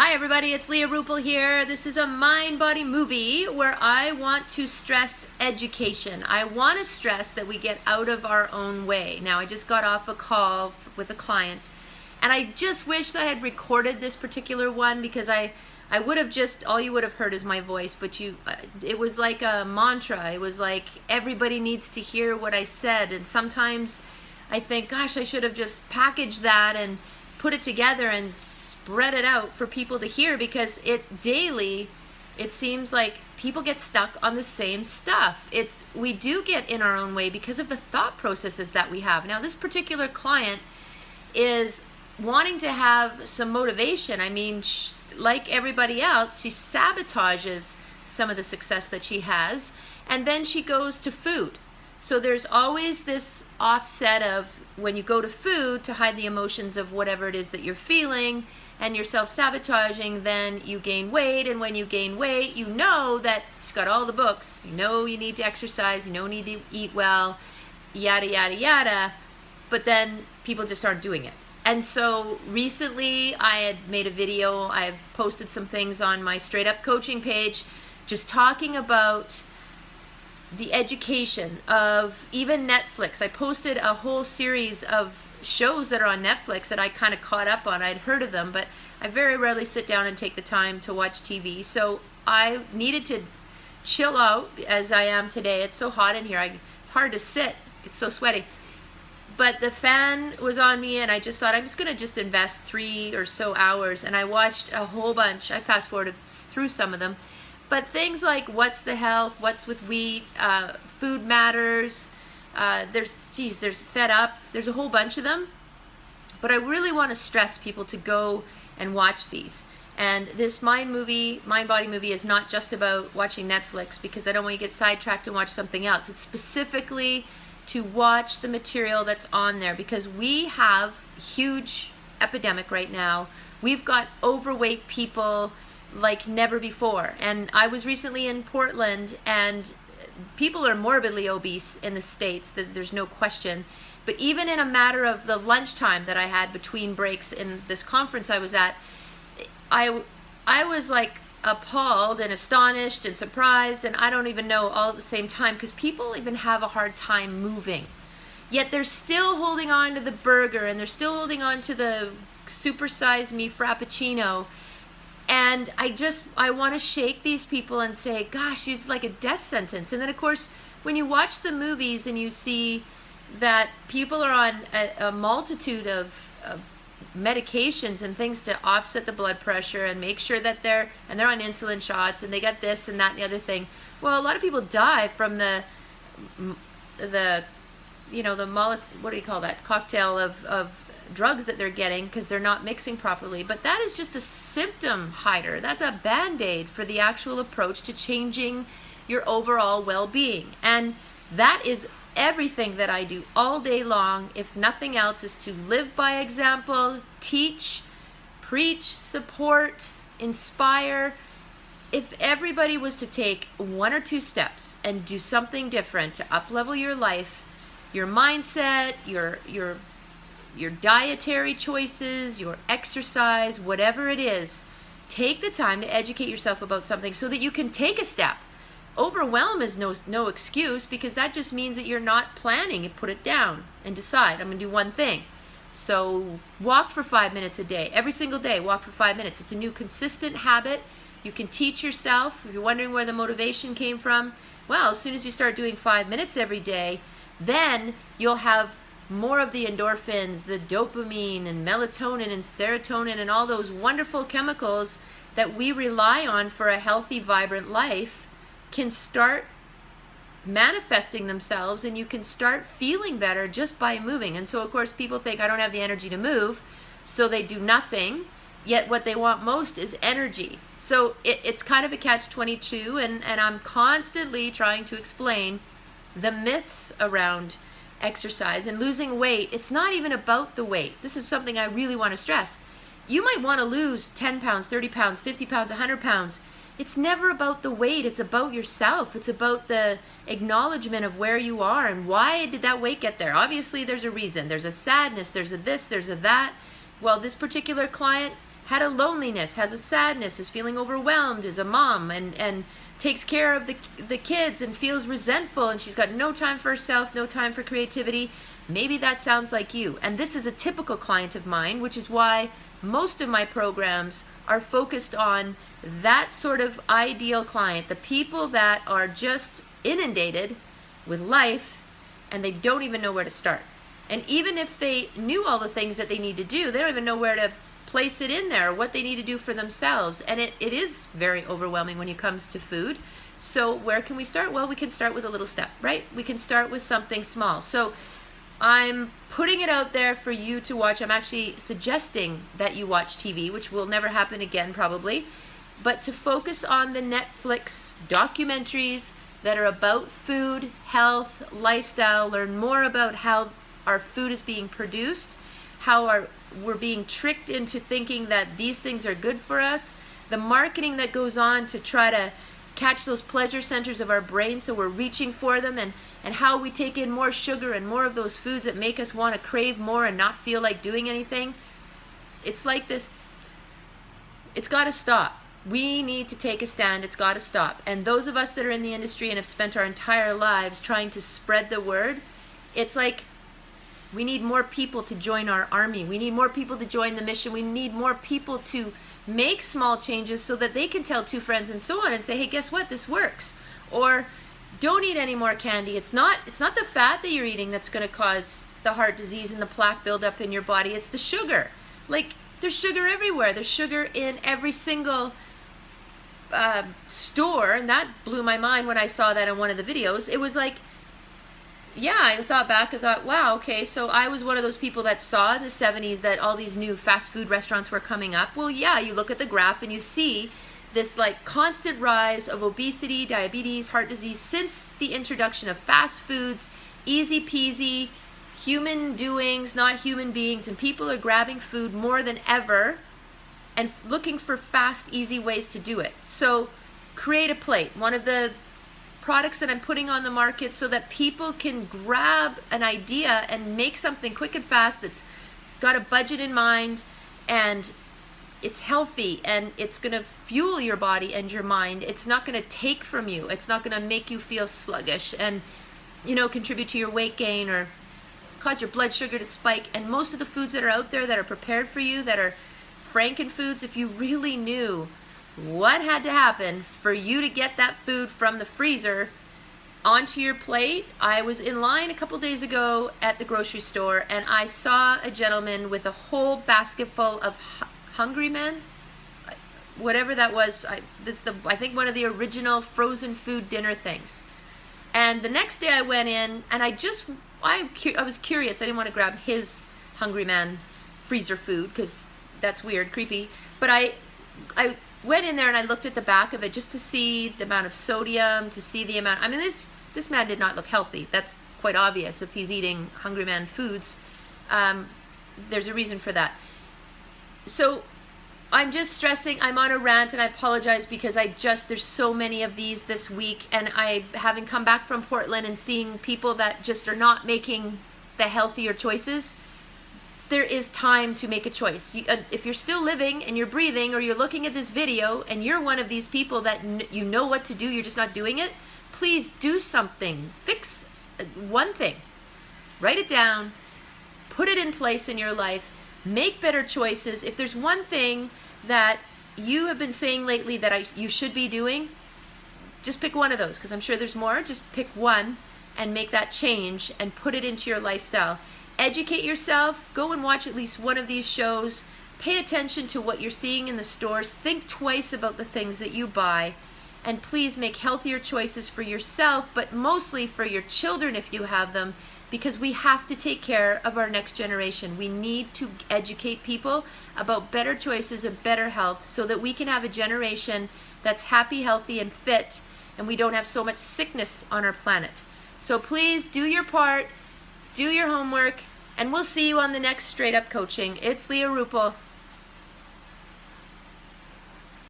Hi everybody, it's Leah Ruppel here. This is a mind-body movie where I want to stress education. I want to stress that we get out of our own way. Now, I just got off a call with a client, and I just wished I had recorded this particular one because I would have just, all you would have heard is my voice, but it was like a mantra. It was like everybody needs to hear what I said, and sometimes I think, gosh, I should have just packaged that and put it together and spread it out for people to hear, because daily it seems like people get stuck on the same stuff. We do get in our own way because of the thought processes that we have. Now, this particular client is wanting to have some motivation. I mean, like everybody else, she sabotages some of the success that she has, and then she goes to food. So there's always this offset of when you go to food to hide the emotions of whatever it is that you're feeling, and you're self-sabotaging, then you gain weight, and when you gain weight, you know that she's got all the books. You know you need to exercise, you know you need to eat well, yada, yada, yada, but then people just aren't doing it. And so recently I had made a video, I've posted some things on my Straight Up Coaching page, just talking about the education of even Netflix. I posted a whole series of shows that are on Netflix that I kind of caught up on. I'd heard of them, but I very rarely sit down and take the time to watch TV. So I needed to chill out as I am today. It's so hot in here. It's hard to sit. It's so sweaty. But the fan was on me, and I just thought I'm just going to invest 3 or so hours. And I watched a whole bunch. I fast forwarded through some of them. But things like What's the Health, What's with Wheat, Food Matters, there's Fed Up, there's a whole bunch of them. But I really want to stress people to go and watch these. And this mind-body movie is not just about watching Netflix, because I don't want you to get sidetracked and watch something else. It's specifically to watch the material that's on there, because we have a huge epidemic right now. We've got overweight people like never before. And I was recently in Portland, and people are morbidly obese in the States. There's no question. But even in a matter of the lunchtime that I had between breaks in this conference I was at, I was like appalled and astonished and surprised, and I don't even know all at the same time, because people even have a hard time moving. Yet they're still holding on to the burger, and they're still holding on to the supersize me Frappuccino. And I want to shake these people and say, gosh, it's like a death sentence. And then, of course, when you watch the movies and you see that people are on a multitude of medications and things to offset the blood pressure and make sure that they're on insulin shots, and they got this and that and the other thing. Well, a lot of people die from the what do you call that, cocktail of drugs that they're getting, because they're not mixing properly. But that is just a symptom hider. That's a band-aid for the actual approach to changing your overall well-being. And that is everything that I do all day long, if nothing else, is to live by example, teach, preach, support, inspire. If everybody was to take 1 or 2 steps and do something different to up-level your life, your mindset, your dietary choices, your exercise, whatever it is, take the time to educate yourself about something so that you can take a step. Overwhelm is no excuse, because that just means that you're not planning. You put it down and decide, I'm going to do one thing. So walk for 5 minutes a day. Every single day, walk for 5 minutes. It's a new consistent habit. You can teach yourself. If you're wondering where the motivation came from, well, as soon as you start doing 5 minutes every day, then you'll have more of the endorphins, the dopamine and melatonin and serotonin and all those wonderful chemicals that we rely on for a healthy, vibrant life can start manifesting themselves, and you can start feeling better just by moving. And so, of course, people think, I don't have the energy to move, so they do nothing, yet what they want most is energy. So it's kind of a catch-22, and I'm constantly trying to explain the myths around exercise and losing weight. It's not even about the weight. This is something I really want to stress. You might want to lose 10 pounds, 30 pounds, 50 pounds, 100 pounds. It's never about the weight. It's about yourself. It's about the acknowledgement of where you are and why did that weight get there. Obviously, there's a reason. There's a sadness. There's a this. There's a that. Well, this particular client had a loneliness, has a sadness, is feeling overwhelmed, is a mom and takes care of the kids and feels resentful, and she's got no time for herself, no time for creativity. Maybe that sounds like you. And this is a typical client of mine, which is why most of my programs are focused on that sort of ideal client, the people that are just inundated with life and they don't even know where to start. And even if they knew all the things that they need to do, they don't even know where to place it in there, what they need to do for themselves. And it is very overwhelming when it comes to food. So where can we start? Well, we can start with a little step, right? We can start with something small. So I'm putting it out there for you to watch. I'm actually suggesting that you watch TV, which will never happen again probably, but to focus on the Netflix documentaries that are about food, health, lifestyle. Learn more about how our food is being produced, how we're being tricked into thinking that these things are good for us, the marketing that goes on to try to catch those pleasure centers of our brain so we're reaching for them, and how we take in more sugar and more of those foods that make us want to crave more and not feel like doing anything. It's like this, it's got to stop. We need to take a stand. It's got to stop. And those of us that are in the industry and have spent our entire lives trying to spread the word, it's like we need more people to join our army. We need more people to join the mission. We need more people to make small changes so that they can tell 2 friends and so on and say, hey, guess what? This works. Or don't eat any more candy. It's not the fat that you're eating that's going to cause the heart disease and the plaque buildup in your body. It's the sugar. Like, there's sugar everywhere. There's sugar in every single store, and that blew my mind when I saw that in one of the videos. It was like, yeah, I thought, wow, okay, so I was one of those people that saw in the 70s that all these new fast food restaurants were coming up. Well, yeah, you look at the graph and you see this like constant rise of obesity, diabetes, heart disease since the introduction of fast foods, easy peasy, human doings, not human beings, and people are grabbing food more than ever and looking for fast, easy ways to do it. So create a plate. One of the products that I'm putting on the market so that people can grab an idea and make something quick and fast that's got a budget in mind, and it's healthy, and it's going to fuel your body and your mind. It's not going to take from you. It's not going to make you feel sluggish and, you know, contribute to your weight gain or cause your blood sugar to spike. And most of the foods that are out there that are prepared for you, that are Frankenfoods, if you really knew what had to happen for you to get that food from the freezer onto your plate. I was in line a couple days ago at the grocery store, and I saw a gentleman with a whole basket full of Hungry Men, whatever that was. I think one of the original frozen food dinner things. And the next day I went in, and I was curious. I didn't want to grab his Hungry Man freezer food because that's weird, creepy. But I went in there and I looked at the back of it just to see the amount of sodium, to see the amount. I mean, this man did not look healthy. That's quite obvious if he's eating Hungry Man foods. There's a reason for that. So I'm just stressing. I'm on a rant, and I apologize because there's so many of these this week, and having come back from Portland and seeing people that just are not making the healthier choices. There is time to make a choice. If you're still living and you're breathing, or you're looking at this video and you're one of these people that you know what to do, you're just not doing it, please do something. Fix one thing. Write it down. Put it in place in your life. Make better choices. If there's one thing that you have been saying lately that you should be doing, just pick one of those, because I'm sure there's more. Just pick one and make that change and put it into your lifestyle. Educate yourself. Go and watch at least one of these shows. Pay attention to what you're seeing in the stores. Think twice about the things that you buy. And please make healthier choices for yourself, but mostly for your children if you have them, because we have to take care of our next generation. We need to educate people about better choices and better health so that we can have a generation that's happy, healthy, and fit, and we don't have so much sickness on our planet. So please do your part. Do your homework, and we'll see you on the next Straight Up Coaching. It's Leah Ruppel.